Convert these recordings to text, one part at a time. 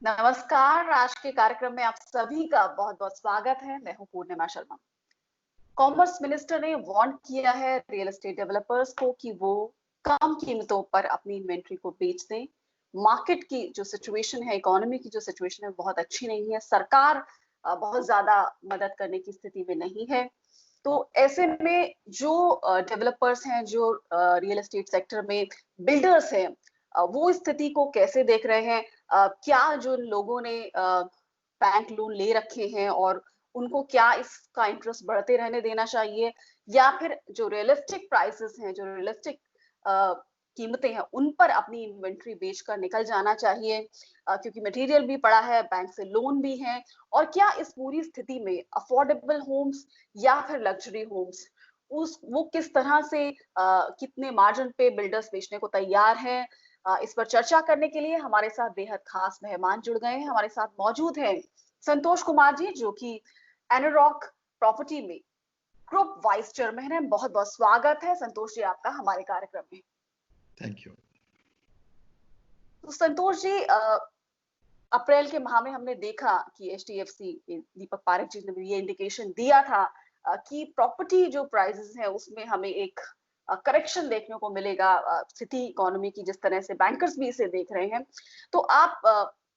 नमस्कार। आज के कार्यक्रम में आप सभी का बहुत बहुत स्वागत है। मैं हूं पूर्णिमा शर्मा। कॉमर्स मिनिस्टर ने वार्न किया है रियल एस्टेट डेवलपर्स को कि वो कम कीमतों पर अपनी इन्वेंट्री को बेच दें। मार्केट की जो सिचुएशन है, इकोनॉमी की जो सिचुएशन है, बहुत अच्छी नहीं है। सरकार बहुत ज्यादा मदद करने की स्थिति में नहीं है। तो ऐसे में जो डेवलपर्स हैं, जो रियल एस्टेट सेक्टर में बिल्डर्स हैं, वो इस स्थिति को कैसे देख रहे हैं? क्या जो लोगों ने बैंक लोन ले रखे हैं और उनको क्या इसका इंटरेस्ट बढ़ते रहने देना चाहिए, या फिर जो रियलिस्टिक प्राइसेस हैं, जो रियलिस्टिक कीमतें हैं, उन पर अपनी इन्वेंट्री बेचकर निकल जाना चाहिए, क्योंकि मटेरियल भी पड़ा है, बैंक से लोन भी है। और क्या इस पूरी स्थिति में अफोर्डेबल होम्स या फिर लग्जरी होम्स, उस वो किस तरह से कितने मार्जिन पे बिल्डर्स बेचने को तैयार हैं? इस पर चर्चा करने के लिए हमारे साथ बेहद खास मेहमान जुड़ गए हैं। हमारे साथ मौजूद हैं संतोष कुमार जी, जो कि एनरॉक प्रॉपर्टी में ग्रुप वाइस चेयरमैन है। बहुत बहुत स्वागत है संतोष जी आपका हमारे कार्यक्रम में। Thank you. तो संतोष जी, अप्रैल के माह में हमने देखा कि एचडीएफसी दीपक पारेख जी ने भी ये इंडिकेशन दिया था कि प्रॉपर्टी जो प्राइसेस है उसमें हमें एक करेक्शन देखने को मिलेगा। सिटी इकोनॉमी की जिस तरह से बैंकर्स भी इसे देख रहे हैं, तो आप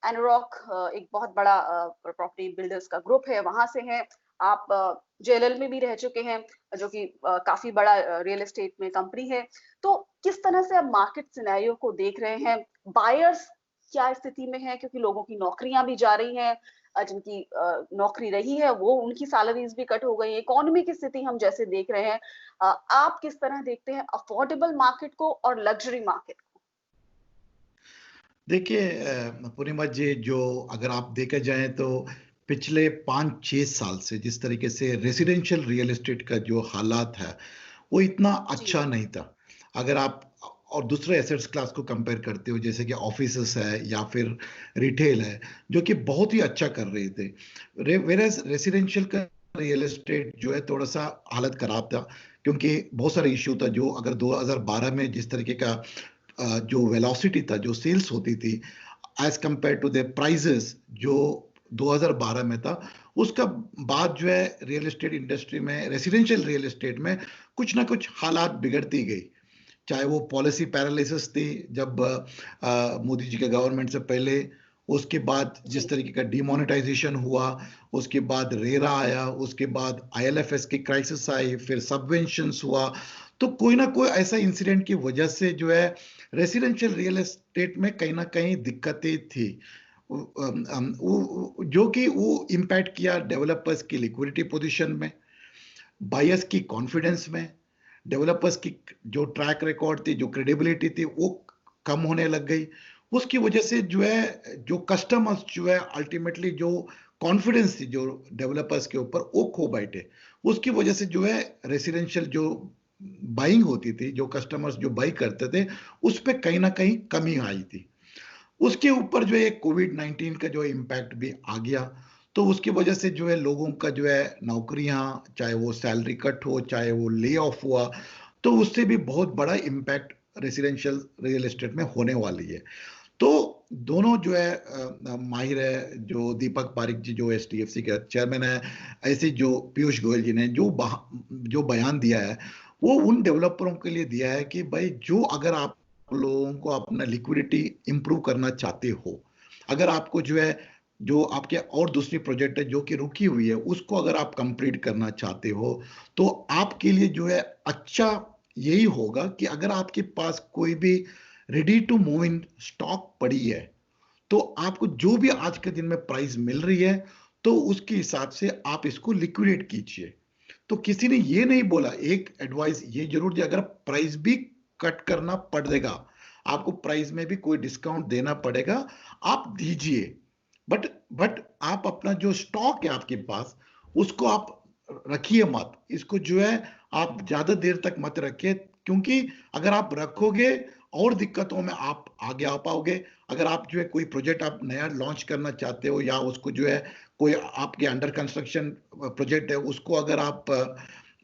एनरॉक एक बहुत बड़ा प्रॉपर्टी बिल्डर्स का ग्रुप है, वहां से हैं आप। जेएलएल में भी रह चुके हैं, जो कि काफी बड़ा रियल एस्टेट में कंपनी है। तो किस तरह से आप मार्केट सिनेरियो को देख रहे हैं? बायर्स क्या स्थिति में है, क्योंकि लोगों की नौकरियां भी जा रही हैं, जिनकी नौकरी रही है वो उनकी सैलरीज भी कट हो गई है। इकोनॉमी की स्थिति हम जैसे देख रहे हैं, आप किस तरह देखते हैं अफोर्डेबल मार्केट को और लग्जरी मार्केट को? देखिए पूर्णिमा जी, जो अगर आप देखे जाएं तो पिछले 5-6 साल से जिस तरीके से रेसिडेंशियल रियल एस्टेट का जो हालात है वो इतना अच्छा नहीं था। अगर आप और दूसरे एसेट्स क्लास को कंपेयर करते हो, जैसे कि ऑफिसेस है या फिर रिटेल है, जो कि बहुत ही अच्छा कर रहे थे। वेरएज रेसिडेंशियल का रियल एस्टेट जो है थोड़ा सा हालत खराब था, क्योंकि बहुत सारे इश्यू था। जो अगर 2012 में जिस तरीके का जो वेलोसिटी था, जो सेल्स होती थी as compare to the prices जो 2012 में था, उसका बाद जो है रियल एस्टेट इंडस्ट्री में, रेसिडेंशियल रियल एस्टेट में कुछ ना कुछ हालात बिगड़ती गई। चाहे वो पॉलिसी पैरालिसिस थी जब मोदी जी के गवर्नमेंट से पहले, उसके बाद जिस तरीके का डिमोनेटाइजेशन हुआ, उसके बाद रेरा आया, उसके बाद आईएलएफएस की क्राइसिस आई, फिर सबवेंशंस हुआ। तो कोई ना कोई ऐसा इंसिडेंट की वजह से जो है रेसिडेंशियल रियल एस्टेट में कहीं ना कहीं दिक्कतें थी, जो कि वो इम्पैक्ट किया डेवलपर्स की लिक्विडिटी पोजीशन में, बायर्स की कॉन्फिडेंस में, डेवलपर्स की जो ट्रैक रिकॉर्ड थी, जो क्रेडिबिलिटी थी, वो कम होने लग गई। उसकी वजह से जो है जो कस्टमर्स जो है अल्टीमेटली जो कॉन्फिडेंस थी जो डेवलपर्स के ऊपर, वो खो बैठे। उसकी वजह से जो है रेसिडेंशियल जो बाइंग होती थी, जो कस्टमर्स जो बाई करते थे, उस पर कहीं ना कहीं कमी आई थी। उसके ऊपर जो है कोविड-19 का जो इम्पैक्ट भी आ गया, तो उसकी वजह से जो है लोगों का जो है नौकरियां, चाहे वो सैलरी कट हो, चाहे वो ले ऑफ हुआ, तो उससे भी बहुत बड़ा इम्पैक्ट रेसिडेंशियल रियल एस्टेट में होने वाली है। तो दोनों जो है माहिर है, जो दीपक पारेख जी जो एचडीएफसी के चेयरमैन है, ऐसे जो पीयूष गोयल जी ने जो बयान दिया है, वो उन डेवलपरों के लिए दिया है कि भाई, जो अगर आप लोगों को अपना लिक्विडिटी इंप्रूव करना चाहते हो, अगर आपको जो है जो आपके और दूसरी प्रोजेक्ट है जो कि रुकी हुई है, उसको अगर आप कंप्लीट करना चाहते हो, तो आपके लिए जो है अच्छा यही होगा कि अगर आपके पास कोई भी ready to move in stock पड़ी है, तो आपको जो भी आज के दिन में प्राइस मिल रही है, तो उसके हिसाब से आप इसको लिक्विडेट कीजिए। तो किसी ने ये नहीं बोला, एक एडवाइस ये जरूर दिया, अगर प्राइस भी कट करना पड़ेगा, आपको प्राइस में भी कोई डिस्काउंट देना पड़ेगा, आप दीजिए। बट आप अपना जो स्टॉक है आपके पास, उसको आप रखिए मत। इसको जो है आप ज्यादा देर तक मत रखिए, क्योंकि अगर आप रखोगे और दिक्कतों में आप आगे आ पाओगे। अगर आप जो है कोई प्रोजेक्ट आप नया लॉन्च करना चाहते हो, या उसको जो है कोई आपके अंडर कंस्ट्रक्शन प्रोजेक्ट है, उसको अगर आप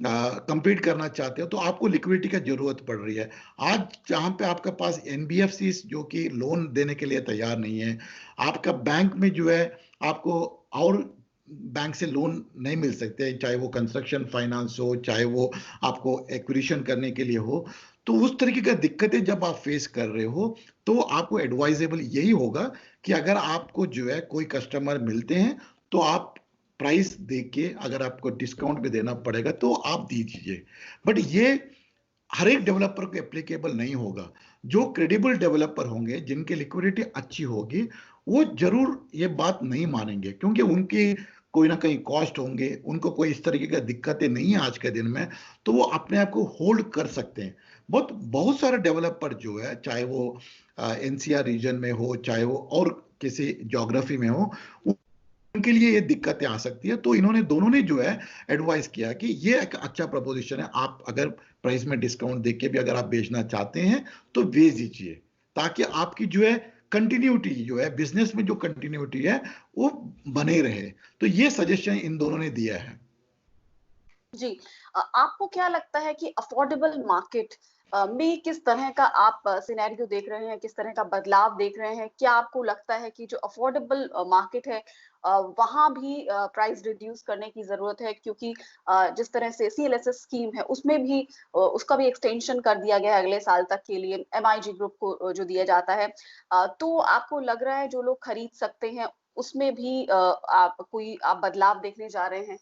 compete करना चाहते हो तो आपको लिक्विडिटी की जरूरत पड़ रही है। आज जहां पे आपके पास एनबीएफसी जो कि लोन देने के लिए तैयार नहीं है, आपका बैंक में जो है आपको और बैंक से लोन नहीं मिल सकते, चाहे वो कंस्ट्रक्शन फाइनेंस हो, चाहे वो आपको एक्विजिशन करने के लिए हो। तो उस तरीके का दिक्कतें जब आप फेस कर रहे हो तो आपको एडवाइजेबल यही होगा कि अगर आपको जो है कोई कस्टमर मिलते हैं तो आप प्राइस देख के, अगर आपको डिस्काउंट भी देना पड़ेगा तो आप दीजिए। बट ये हर एक डेवलपर को एप्लीकेबल नहीं होगा। जो क्रेडिबल डेवलपर होंगे, जिनकी लिक्विडिटी अच्छी होगी, वो जरूर ये बात नहीं मानेंगे, क्योंकि उनकी कोई ना कहीं कॉस्ट होंगे, उनको कोई इस तरीके की दिक्कतें नहीं है आज के दिन में, तो वो अपने आप को होल्ड कर सकते हैं। बहुत बहुत सारे डेवलपर जो है, चाहे वो एनसीआर रीजन में हो, चाहे वो और किसी ज्योग्राफी में हो, उनके लिए ये दिक्कतें आ सकती है। तो इन्होंने दोनों ने जो है एडवाइस किया कि ये एक अच्छा प्रपोजिशन है, आप अगर प्राइस में डिस्काउंट देके भी अगर आप बेचना चाहते हैं तो बेच दीजिए, ताकि आपकी जो है कंटिन्यूटी जो है बिजनेस में, जो कंटिन्यूटी है वो बने रहे। तो ये सजेशन इन दोनों ने दिया है। जी। आपको क्या लगता है कि अफोर्डेबल मार्केट में किस तरह का आप सिनेरियो देख रहे हैं, किस तरह का बदलाव देख रहे हैं? क्या आपको लगता है कि जो अफोर्डेबल मार्केट है वहां भी प्राइस रिड्यूस करने की जरूरत है? क्योंकि जिस तरह से सीएलएसएस स्कीम है उसमें भी उसका भी एक्सटेंशन कर दिया गया है अगले साल तक के लिए, एमआईजी ग्रुप को जो दिया जाता है। तो आपको लग रहा है जो लोग खरीद सकते हैं उसमें भी आप बदलाव देखने जा रहे हैं?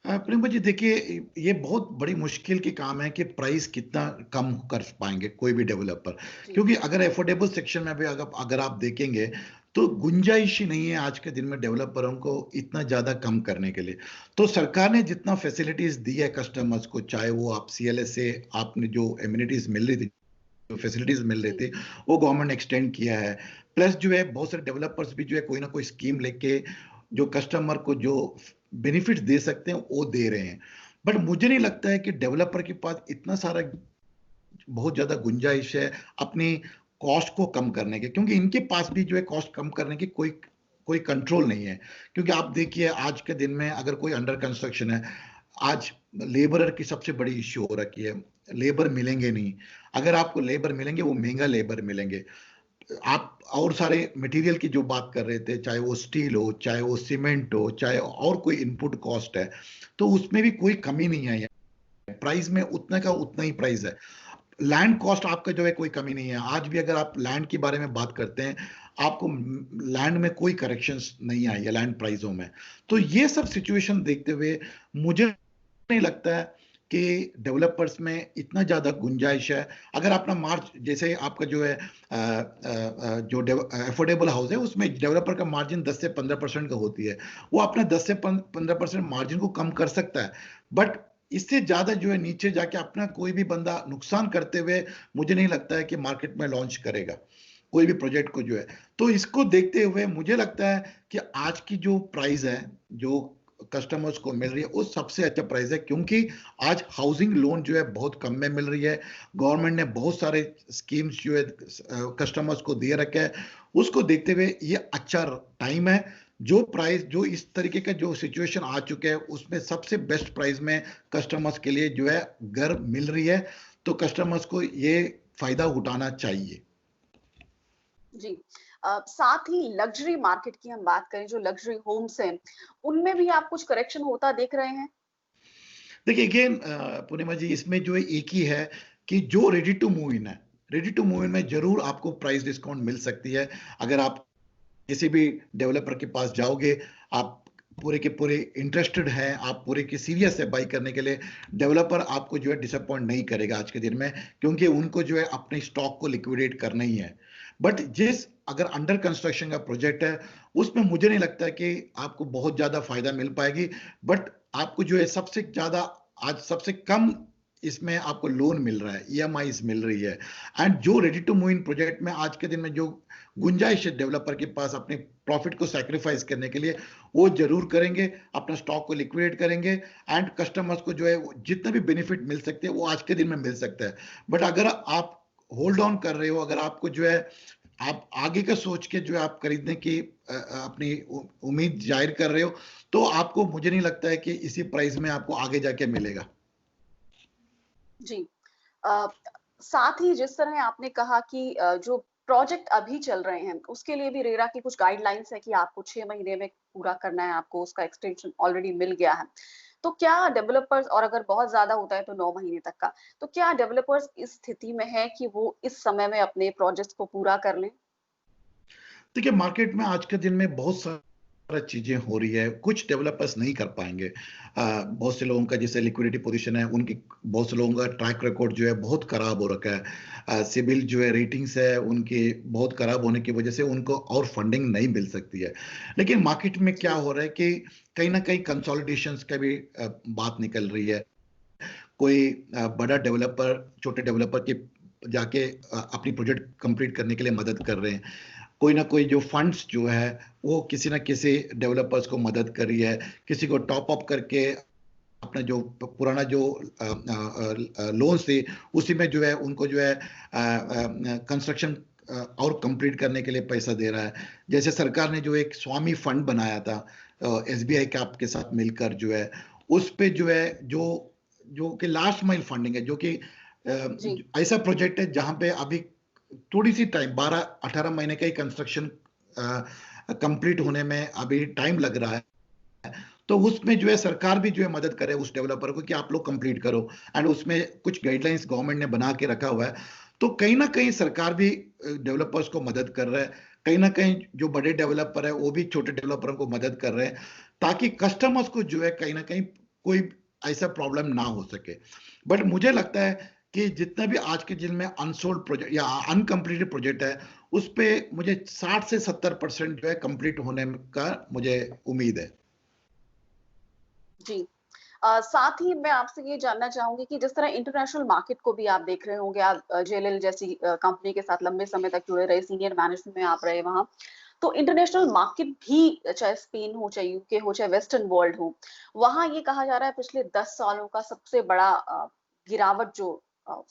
प्रियंका जी, देखिए, ये बहुत बड़ी मुश्किल की काम है कि प्राइस कितना कम कर पाएंगे कोई भी डेवलपर, जी। क्योंकि अगर एफोर्डेबल सेक्शन में भी अगर आप देखेंगे तो गुंजाइश ही नहीं है आज के दिन में डेवलपरों को इतना ज्यादा कम करने के लिए। तो सरकार ने जितना फैसिलिटीज दी है कस्टमर्स को, चाहे वो आप सीएलएस से आपने जो एम्यूनिटीज मिल रही थी, जो फैसिलिटीज मिल रही जी। थी, वो गवर्नमेंट ने एक्सटेंड किया है। प्लस जो है बहुत सारे डेवलपर्स भी जो है कोई ना कोई स्कीम लेके जो कस्टमर को जो बेनिफिट दे सकते हैं वो दे रहे हैं। बट मुझे नहीं लगता है कि डेवलपर के पास इतना सारा बहुत ज्यादा गुंजाइश है अपनी कॉस्ट को कम करने के, क्योंकि इनके पास भी जो है कॉस्ट कम करने की कोई कोई कंट्रोल नहीं है। क्योंकि आप देखिए आज के दिन में अगर कोई अंडर कंस्ट्रक्शन है, आज लेबरर की सबसे बड़ी इश्यू हो रखी है, लेबर मिलेंगे नहीं। अगर आपको लेबर मिलेंगे वो महंगा लेबर मिलेंगे। आप और सारे मटेरियल की जो बात कर रहे थे, चाहे वो स्टील हो, चाहे वो सीमेंट हो, चाहे और कोई इनपुट कॉस्ट है, तो उसमें भी कोई कमी नहीं आई है। प्राइस में उतने का उतना ही प्राइस है। लैंड कॉस्ट आपका जो है कोई कमी नहीं है। आज भी अगर आप लैंड के बारे में बात करते हैं, आपको लैंड में कोई करेक्शंस नहीं आई है लैंड प्राइसों में। तो ये सब सिचुएशन देखते हुए मुझे नहीं लगता है कि डेवलपर्स में इतना ज्यादा गुंजाइश है। अगर अपना मार्ज, जैसे आपका जो है जो अफोर्डेबल हाउस है उसमें डेवलपर का मार्जिन 10 से 15% का होती है, वो अपना 10 से 15% मार्जिन को कम कर सकता है। बट इससे ज्यादा जो है नीचे जाके अपना कोई भी बंदा नुकसान करते हुए मुझे नहीं लगता है कि मार्केट में लॉन्च करेगा कोई भी प्रोजेक्ट को जो है। तो इसको देखते हुए मुझे लगता है कि आज की जो प्राइस है, जो कस्टमर्स को मिल रही है, वो सबसे अच्छा प्राइस है, क्योंकि आज हाउसिंग लोन जो है बहुत कम में मिल रही है। गवर्नमेंट ने बहुत सारे स्कीम्स जो है कस्टमर्स को दे रखे हैं। उसको देखते हुए ये अच्छा टाइम है। जो प्राइस, जो इस तरीके का जो सिचुएशन आ चुके हैं, उसमें सबसे बेस्ट प्राइस में कस्टमर्स के लिए जो है घर मिल रही है। तो कस्टमर्स को ये फायदा उठाना चाहिए। जी। साथ ही लग्जरी मार्केट की हम बात करें, जो लग्जरी होम्स हैं, उनमें भी आप कुछ करेक्शन होता देख रहे हैं? देखिए अगेन पूर्णिमा जी, इसमें जो है एक ही है कि जो रेडी टू मूव इन है, रेडी टू मूव इन में जरूर आपको प्राइस डिस्काउंट मिल सकती है। अगर आप किसी भी डेवलपर के पास जाओगे, आप पूरे के पूरे इंटरेस्टेड हैं, आप पूरे के सीरियस है बाई करने के लिए, डेवलपर आपको जो है डिसअपॉइंट नहीं करेगा आज के दिन में, क्योंकि उनको जो है अपने स्टॉक को लिक्विडेट करना ही है। बट जिस अगर अंडर कंस्ट्रक्शन का प्रोजेक्ट है, उसमें मुझे नहीं लगता कि आपको बहुत ज्यादा फायदा मिल पाएगी। बट आपको जो है सबसे ज्यादा, आज सबसे कम इसमें आपको लोन मिल रहा है, ईएमआई मिल रही है। एंड जो ready to move in project में आज के दिन में जो गुंजाइश है डेवलपर के पास अपने प्रॉफिट को सैक्रिफाइस करने के लिए, वो जरूर करेंगे, अपना स्टॉक को लिक्विडेट करेंगे। एंड कस्टमर्स को जो है जितना भी बेनिफिट मिल सकते हैं वो आज के दिन में मिल सकता है। बट अगर आप होल्ड ऑन कर रहे हो, अगर आपको जो है आप आगे का सोच के जो है आप खरीदने की अपनी उम्मीद जाहिर कर रहे हो, तो आपको, मुझे नहीं लगता है कि इसी प्राइस में आपको आगे जाके मिलेगा। जी। अ, साथ ही जिस तरह आपने कहा कि जो प्रोजेक्ट अभी चल रहे हैं, उसके लिए भी रेरा की कुछ गाइडलाइंस है कि आपको 6 महीने में पूरा करना है, आपको उसका एक्सटेंशन ऑलरेडी मिल गया है। तो क्या डेवलपर्स, और अगर बहुत ज़्यादा होता है तो 9 महीने तक का, तो क्या डेवलपर्स इस स्थिति में हैं कि वो इस समय में अपने प्रोजेक्ट्स को पूरा कर लें? देखिए, मार्केट में आज के दिन में बहुत सारा चीजें हो रही है, कुछ डेवलपर्स नहीं कर पाएंगे। बहुत से लोगों का जैसे लिक्विडिटी पोजीशन है, उनकी बहुत से लोगों का ट्रैक रिकॉर्ड जो है बहुत खराब हो रखा है। सिबिल जो है, रेटिंग्स है उनकी बहुत खराब होने की वजह से उनको और फंडिंग नहीं मिल सकती है। लेकिन मार्केट में क्या जी, हो रहा है कि कहीं ना कहीं कंसोलिडेशन का भी बात निकल रही है। कोई बड़ा डेवलपर छोटे डेवलपर के जाके अपनी प्रोजेक्ट कंप्लीट करने के लिए मदद कर रहे हैं। कोई ना कोई जो फंड्स जो है वो किसी ना किसी डेवलपर्स को मदद कर रही है, किसी को टॉप अप करके अपना जो पुराना जो लोन्स थे उसी में जो है उनको जो है कंस्ट्रक्शन और कंप्लीट करने के लिए पैसा दे रहा है। जैसे सरकार ने जो एक स्वामी फंड बनाया था एसबीआई कैप के साथ मिलकर जो है, उस पे जो है जो जो कि लास्ट माइल फंडिंग है, जो कि जी, ऐसा प्रोजेक्ट है जहां पे अभी थोड़ी सी टाइम 12-18 महीने का ही कंस्ट्रक्शन कंप्लीट जी, होने में अभी टाइम लग रहा है। तो उसमें जो है सरकार भी जो है मदद करे उस डेवलपर को कि आप लोग कंप्लीट करो, एंड उसमें कुछ गाइडलाइंस गवर्नमेंट ने बना के रखा हुआ है। तो कहीं ना कहीं सरकार भी डेवलपर्स को मदद कर रहा है, कहीं ना कहीं जो बड़े डेवलपर है वो भी छोटे डेवलपरों को मदद कर रहे हैं, ताकि कस्टमर्स को जो है कहीं ना कहीं कोई ऐसा प्रॉब्लम ना हो सके। बट मुझे लगता है कि जितना भी आज के दिन में अनसोल्ड प्रोजेक्ट या अनकम्प्लीटेड प्रोजेक्ट है, उस पे मुझे 60 से 70% जो है कंप्लीट होने का मुझे उम्मीद है। जी। साथ ही मैं आपसे ये जानना चाहूँगी कि जिस तरह इंटरनेशनल मार्केट को भी आप देख रहे होंगे, आप जेएलएल जैसी कंपनी के साथ लंबे समय तक जुड़े रहे, सीनियर मैनेजमेंट में आप रहे वहाँ। तो इंटरनेशनल मार्केट भी, चाहे स्पेन हो, चाहे यूके हो, चाहे वेस्टर्न वर्ल्ड हो, वहाँ ये कहा जा रहा है पिछले 10 सालों का सबसे बड़ा गिरावट अ,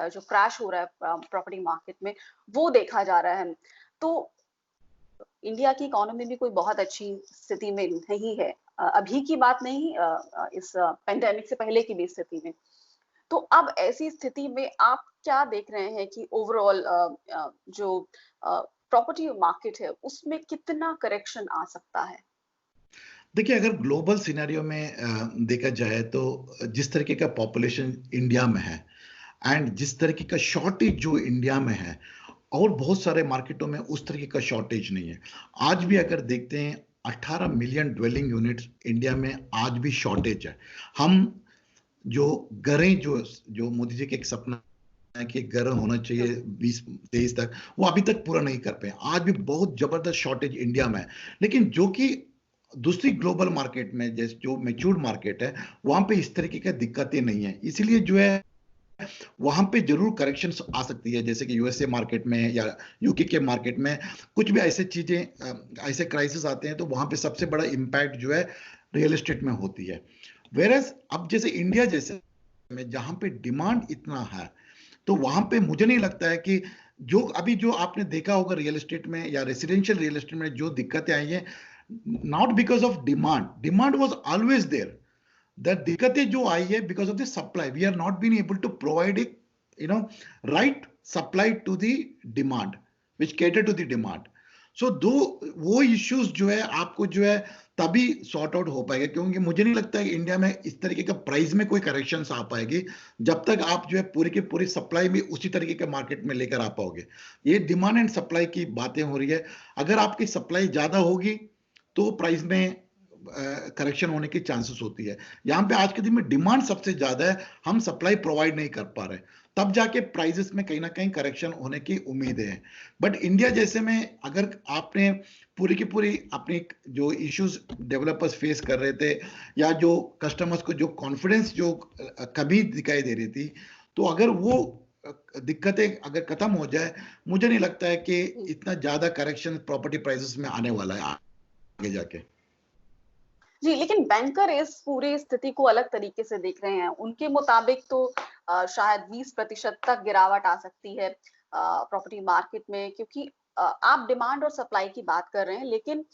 जो क्रैश हो रहा है प्रॉपर्टी मार्केट में, वो देखा जा रहा है। तो इंडिया की इकोनॉमी भी कोई बहुत अच्छी स्थिति में नहीं है। अभी की बात नहीं, इस पैंडेमिक से पहले की भी स्थिति में। तो अब ऐसी स्थिति में आप क्या देख रहे हैं कि ओवरऑल जो प्रॉपर्टी मार्केट है, उसमें कितना करेक्शन आ सकता है? देखिए, अगर ग्लोबल सिनेरियो में देखा जाए तो जिस तरीके का पॉपुलेशन इंडिया में है एंड जिस तरीके का शॉर्टेज जो इंडिया में है, और बहुत सारे मार्केटों में उस तरीके का शॉर्टेज नहीं है। आज भी अगर देखते हैं 18 मिलियन ड्वेलिंग यूनिट्स इंडिया में आज भी शॉर्टेज है। हम जो घरें जो जो मोदी जी का एक सपना है कि एक घर होना चाहिए हुँ, 2023 तक, वो अभी तक पूरा नहीं कर पाए। आज भी बहुत जबरदस्त शॉर्टेज इंडिया में है। लेकिन जो कि दूसरी ग्लोबल मार्केट में, जैसे जो मैच्योर्ड मार्केट है, वहां पे इस तरीके की दिक्कतें नहीं है। इसीलिए जो है वहां पे जरूर करेक्शंस आ सकती है, जैसे कि यूएसए मार्केट में या यूके के मार्केट में कुछ भी ऐसे चीजें ऐसे क्राइसिस आते हैं, तो वहां पे सबसे बड़ा इम्पैक्ट जो है रियल एस्टेट में होती है। वेरएज अब जैसे इंडिया जैसे में जहां पे डिमांड इतना है, तो वहां पे मुझे नहीं लगता है कि जो अभी जो आपने देखा होगा रियल एस्टेट में या रेसिडेंशियल रियल एस्टेट में जो दिक्कतें आई हैं, not because of demand, demand was always there. The दिक्कतें जो आई है because of the supply, we are not been able to provide a you know right supply to the demand which cater to the demand. So दो वो issues जो है आपको जो है तभी सॉर्ट आउट हो पाएगा, क्योंकि मुझे नहीं लगता है कि इंडिया में इस तरीके का प्राइस में कोई करेक्शन आ पाएगी जब तक आप जो है पूरी की पूरी सप्लाई भी उसी तरीके के मार्केट में लेकर आ पाओगे। ये डिमांड एंड सप्लाई की बातें हो रही है। अगर आपकी सप्लाई ज्यादा होगी तो प्राइस में करेक्शन होने की चांसेस होती है। यहाँ पे आज के दिन में डिमांड सबसे ज्यादा है, हम सप्लाई प्रोवाइड नहीं कर पा रहे, तब जाके प्राइसेस में कहीं ना कहीं करेक्शन होने की उम्मीदें हैं। बट इंडिया जैसे में अगर आपने पूरी की पूरी अपनी जो इश्यूज डेवलपर्स फेस कर रहे थे, या जो कस्टमर्स को जो कॉन्फिडेंस जो कभी दिखाई दे रही थी, तो अगर वो दिक्कतें अगर खत्म हो जाए, मुझे नहीं लगता है कि जी। इतना ज्यादा करेक्शन प्रॉपर्टी प्राइसेस में आने वाला है आगे जाके। जी, लेकिन बैंकर इस पूरी स्थिति को अलग तरीके से देख रहे हैं। उनके मुताबिक तो शायद 20% तक गिरावट आ सकती है प्रॉपर्टी मार्केट में, क्योंकि आप डिमांड और सप्लाई की बात कर रहे हैं, लेकिन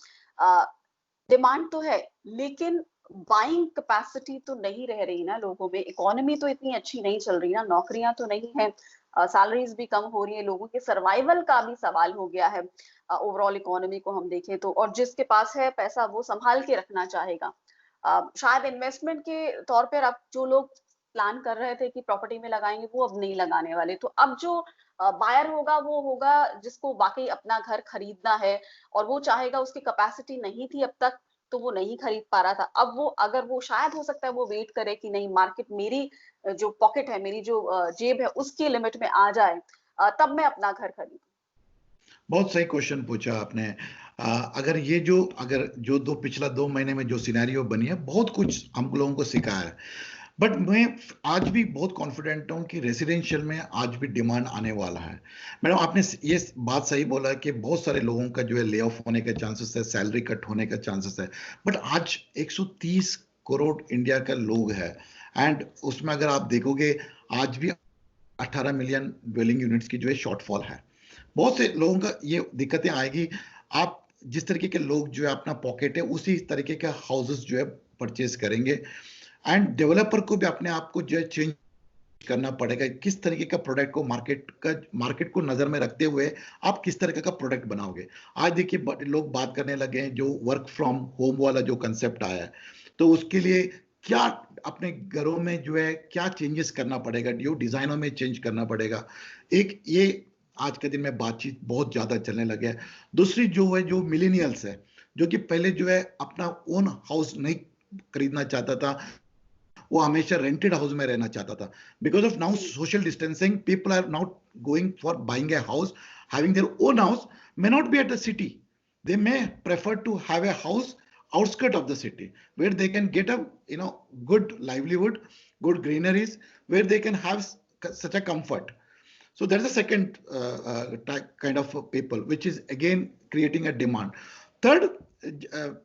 डिमांड तो है, लेकिन बाइंग कैपेसिटी तो नहीं रह रही ना लोगों में। इकोनॉमी तो इतनी अच्छी नहीं चल रही ना, नौकरियां तो नहीं है, सैलरीज भी कम हो रही है, लोगों के सर्वाइवल का भी सवाल हो गया है। ओवरऑल इकोनॉमी को हम देखें तो, और जिसके पास है पैसा वो संभाल के रखना चाहेगा। शायद इन्वेस्टमेंट के तौर पर अब जो लोग प्लान कर रहे थे कि प्रॉपर्टी में लगाएंगे, वो अब नहीं लगाने वाले। तो अब जो बायर होगा वो होगा जिसको वाकई अपना घर खरीदना है, और वो चाहेगा, उसकी कैपेसिटी नहीं थी अब तक तो वो नहीं खरीद पा रहा था। अब वो, अगर वो, शायद हो सकता है वो वेट करे कि नहीं, मार्केट मेरी जो पॉकेट है, मेरी जो जेब है, उसके लिमिट में आ जाए, तब मैं अपना घर खरीदूं। बहुत सही क्वेश्चन पूछा आपने। अगर जो दो पिछला 2 महीने में जो सिनेरियो बनी है, बहुत कुछ हम लोगों को सिखाया है। बट मैं आज भी बहुत कॉन्फिडेंट हूं कि रेसिडेंशियल में आज भी डिमांड आने वाला है। मैडम, आपने ये बात सही बोला कि बहुत सारे लोगों का जो है ले ऑफ होने के चांसेस है, सैलरी कट होने का चांसेस है। बट आज 130 करोड़ इंडिया का लोग है, एंड उसमें अगर आप देखोगे आज भी 18 मिलियन ड्वेलिंग यूनिट्स की जो है शॉर्टफॉल है। बहुत से लोगों का ये दिक्कतें आएगी। आप जिस तरीके के लोग जो है अपना पॉकेट है उसी तरीके के हाउसेस जो है परचेज करेंगे, एंड डेवलपर को भी अपने आप को जो है चेंज करना पड़ेगा। किस तरीके का प्रोडक्ट को मार्केट को नजर में रखते हुए आप किस तरीके का प्रोडक्ट बनाओगे। आज देखिए लोग बात करने लगे हैं जो वर्क फ्रॉम होम वाला जो कंसेप्ट आया है, तो उसके लिए क्या अपने घरों में जो है क्या चेंजेस करना पड़ेगा, जो डिजाइनों में चेंज करना पड़ेगा। एक ये आज के दिन में बातचीत बहुत ज्यादा चलने लगे है। दूसरी जो है, जो मिलेनियल्स है, जो कि पहले जो है अपना ओन हाउस नहीं खरीदना चाहता था, वो हमेशा रेंटेड हाउस में रहना चाहता था। Because of now social distancing, people are now going for buying a house, having their own house, may not be at the city. They may prefer to have a house outskirt of the city where they can get a good livelihood, good greeneries, where they can have such a comfort. So there's a second kind of people which is again creating a demand. Third,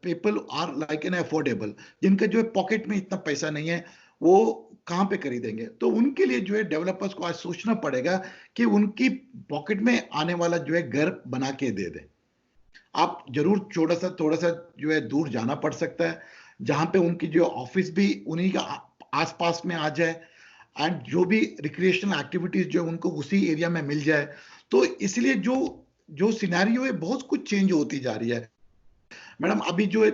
people are like an affordable, जिनका जो है pocket में इतना पैसा नहीं है, वो कहाँ पे खरीदेंगे। तो उनके लिए जो है डेवलपर्स को आज सोचना पड़ेगा कि उनकी पॉकेट में आने वाला जो है घर बना के दे दे। आप जरूर थोड़ा सा जो है दूर जाना पड़ सकता है, जहां पे उनकी जो ऑफिस भी उन्हीं का आसपास में आ जाए, एंड जो भी रिक्रिएशनल एक्टिविटीज जो है उनको उसी एरिया में मिल जाए। तो इसलिए जो सिनेरियो है बहुत कुछ चेंज होती जा रही है। मैडम, अभी जो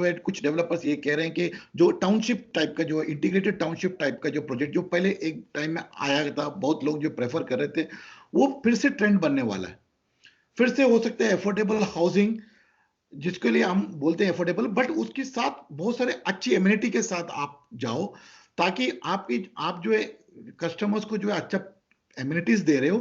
है कुछ डेवलपर्स ये कह रहे हैं कि जो टाउनशिप टाइप का, जो इंटीग्रेटेड टाउनशिप टाइप का जो प्रोजेक्ट जो पहले एक टाइम में आया था, बहुत लोग जो प्रेफर कर रहे थे, वो फिर से ट्रेंड बनने वाला है। फिर से हो सकता है अफोर्डेबल हाउसिंग, जिसके लिए हम बोलते हैं अफोर्डेबल, बट उसके साथ बहुत सारे अच्छी एमिनिटी के साथ आप जाओ, ताकि आप जो है कस्टमर्स को जो है अच्छा एमिनिटीज दे रहे हो,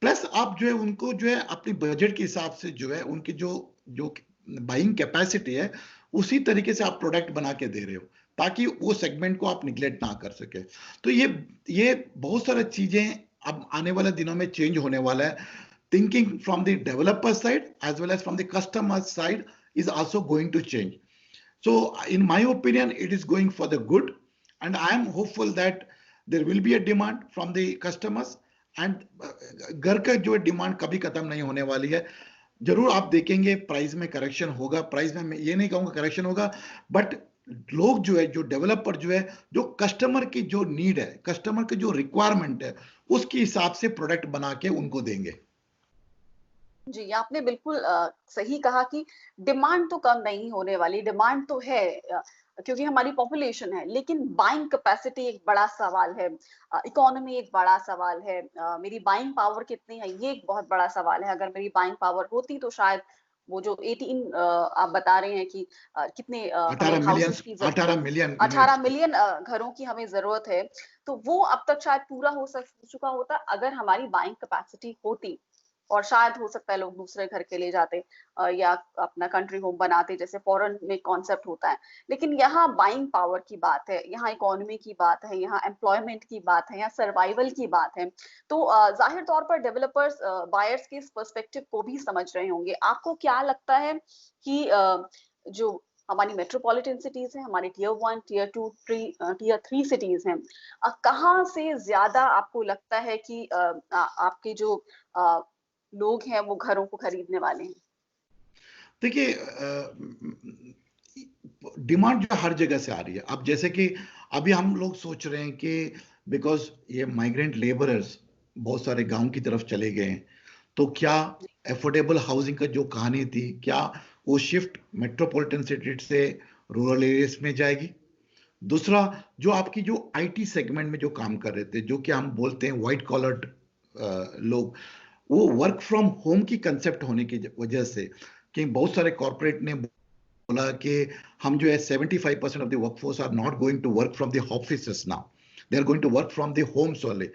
प्लस आप जो है उनको जो है अपनी बजट के हिसाब से जो है उनकी जो जो बाइंग कैपेसिटी है उसी तरीके से आप प्रोडक्ट बना के दे रहे हो, ताकि वो सेगमेंट को आप निगलेक्ट ना कर सके। तो ये बहुत सारी चीजें अब आने वाले दिनों में चेंज होने वाला है। Thinking from the developer side as well as from the customer side is also going to change. So in my opinion, it is going for the good, and I am hopeful that there will be a demand from the customers, and घर का जो demand कभी खत्म नहीं होने वाली है। जरूर आप देखेंगे प्राइस में करेक्शन होगा, प्राइस में मैं ये नहीं कहूंगा करेक्शन होगा, बट लोग जो है, जो डेवलपर जो है, जो कस्टमर की जो नीड है, कस्टमर की जो रिक्वायरमेंट है, उसके हिसाब से प्रोडक्ट बना के उनको देंगे। जी, आपने बिल्कुल सही कहा कि डिमांड तो कम नहीं होने वाली, डिमांड तो है, क्योंकि हमारी पॉपुलेशन है, लेकिन बाइंग कैपेसिटी एक बड़ा सवाल है, इकोनॉमी एक बड़ा सवाल है, मेरी बाइंग पावर कितनी है ये एक बहुत बड़ा सवाल है। अगर मेरी बाइंग पावर होती तो शायद वो जो 18 आप बता रहे हैं कि कितने हमें हाउसेस की 18 मिलियन घरों की हमें जरूरत है, तो वो अब तक शायद पूरा हो चुका होता अगर हमारी बाइंग कैपेसिटी होती, और शायद हो सकता है लोग दूसरे घर के लिए जाते या अपना कंट्री होम बनाते, जैसे फॉरेन में कॉन्सेप्ट होता है। लेकिन यहाँ बाइंग पावर की बात है, यहाँ इकोनॉमी की बात है, यहाँ एम्प्लॉयमेंट की बात है, यहाँ सर्वाइवल की बात है। तो जाहिर तौर पर डेवलपर्स बायर्स के इस पर्सपेक्टिव को भी समझ रहे होंगे। आपको क्या लगता है कि जो हमारी मेट्रोपॉलिटन सिटीज हैं, हमारी टियर 1, टियर 2, टियर 3 सिटीज हैं, कहाँ से ज्यादा आपको लगता है कि आपके जो लोग हैं वो घरों को खरीदने वाले हैं? देखिए, डिमांड जो हर जगह से आ रही है, अब जैसे कि अभी हम लोग सोच रहे हैं कि बिकॉज ये माइग्रेंट लेबरर्स बहुत सारे गांव की तरफ चले गए हैं, तो क्या एफोर्डेबल हाउसिंग का जो कहानी थी, क्या वो शिफ्ट मेट्रोपॉलिटन सिटी से रूरल एरियाज में जाएगी? दूसरा, जो आपकी जो आईटी सेगमेंट में जो काम कर रहे थे, जो कि हम बोलते हैं व्हाइट कॉलर लोग, वो वर्क फ्रॉम होम की कंसेप्ट होने की वजह से, कि बहुत सारे कॉर्पोरेट ने बोला कि हम जो है 75% of the workforce are not going to work from the offices now, they are going to work from the homes only.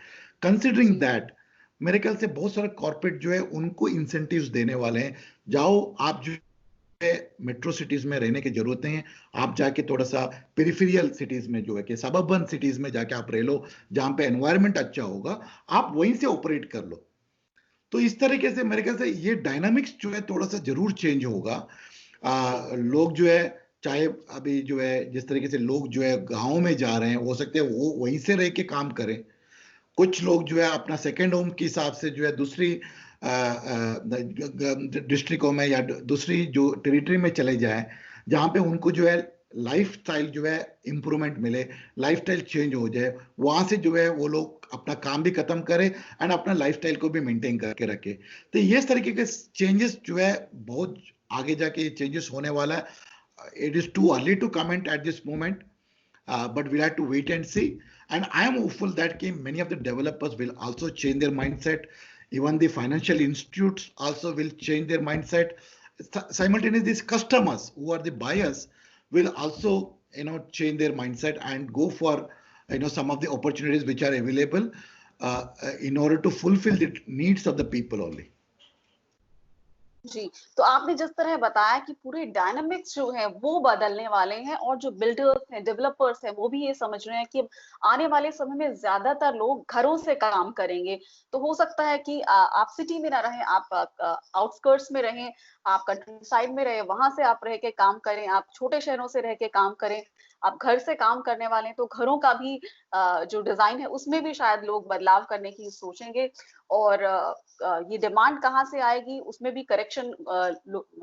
Considering that, मेरे ख्याल से बहुत सारे कॉर्पोरेट जो है उनको इंसेंटिव्स देने वाले हैं, जाओ आप जो मेट्रो सिटीज में रहने की जरूरत नहीं है, आप जाके थोड़ा सा पेरिफेरियल सिटीज में जो है कि सबर्बन सिटीज में जाके आप रह लो, जहां पे एनवायरनमेंट अच्छा होगा, आप वहीं से ऑपरेट कर लो। तो इस तरीके से मेरे ख्याल से ये डायनामिक्स जो है थोड़ा सा जरूर चेंज होगा। लोग जो है, चाहे अभी जो है जिस तरीके से लोग जो है गाँव में जा रहे हैं, हो सकते हैं वो वहीं से रह के काम करें। कुछ लोग जो है अपना सेकेंड होम के हिसाब से जो है दूसरी डिस्ट्रिक्टों में या दूसरी जो टेरिटरी में चले जाएं, जहां पे उनको जो है लाइफस्टाइल जो है इंप्रूवमेंट मिले, लाइफस्टाइल चेंज हो जाए, वहां से जो है वो लोग अपना काम भी खत्म करें एंड अपना लाइफस्टाइल को भी मेंटेन करके रखे। तो ये तरीके के चेंजेस जो है बहुत आगे जाके ये चेंजेस होने वाला है। It is too early to comment at this moment, but we'll have to wait and see. And I am hopeful that many of the developers will also change their mindset. Even the financial institutes also will change their mindset. Simultaneously, these customers who are the buyers will also, change their mindset and go for, some of the opportunities which are available in order to fulfill the needs of the people only. जी, तो आपने जिस तरह बताया कि पूरे dynamics जो है वो बदलने वाले हैं और जो बिल्डर्स हैं, डेवलपर्स हैं, वो भी ये समझ रहे हैं कि आने वाले समय में ज्यादातर लोग घरों से काम करेंगे। तो हो सकता है कि आप सिटी में ना रहें, आप आउटस्कर्ट्स में रहें, आप कंट्री साइड में रहे, वहां से आप रह के काम करें, आप छोटे शहरों से रह के काम करें, आप घर से काम करने वाले हैं, तो घरों का भी जो डिजाइन है उसमें भी शायद लोग बदलाव करने की सोचेंगे। और ये डिमांड कहाँ से आएगी उसमें भी करेक्शन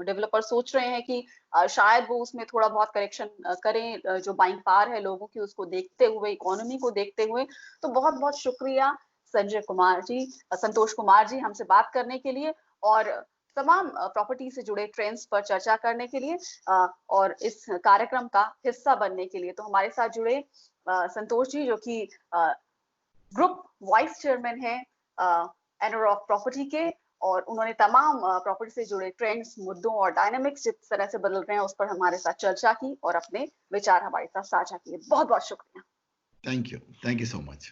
डेवलपर सोच रहे हैं कि शायद वो उसमें थोड़ा बहुत करेक्शन करें, जो बाइंग पावर है लोगों की उसको देखते हुए, इकोनॉमी को देखते हुए। तो बहुत बहुत शुक्रिया संजय कुमार जी, संतोष कुमार जी, हमसे बात करने के लिए और तमाम प्रॉपर्टी से जुड़े ट्रेंड्स पर चर्चा करने के लिए और इस कार्यक्रम का हिस्सा बनने के लिए। तो हमारे साथ जुड़े संतोष जी, जो कि ग्रुप वाइस चेयरमैन है एनरॉक प्रॉपर्टी के, और उन्होंने तमाम प्रॉपर्टी से जुड़े ट्रेंड्स, मुद्दों और डायनामिक्स जिस तरह से बदल रहे हैं उस पर हमारे साथ चर्चा की और अपने विचार हमारे साथ साझा किए। बहुत बहुत शुक्रिया। Thank you so much.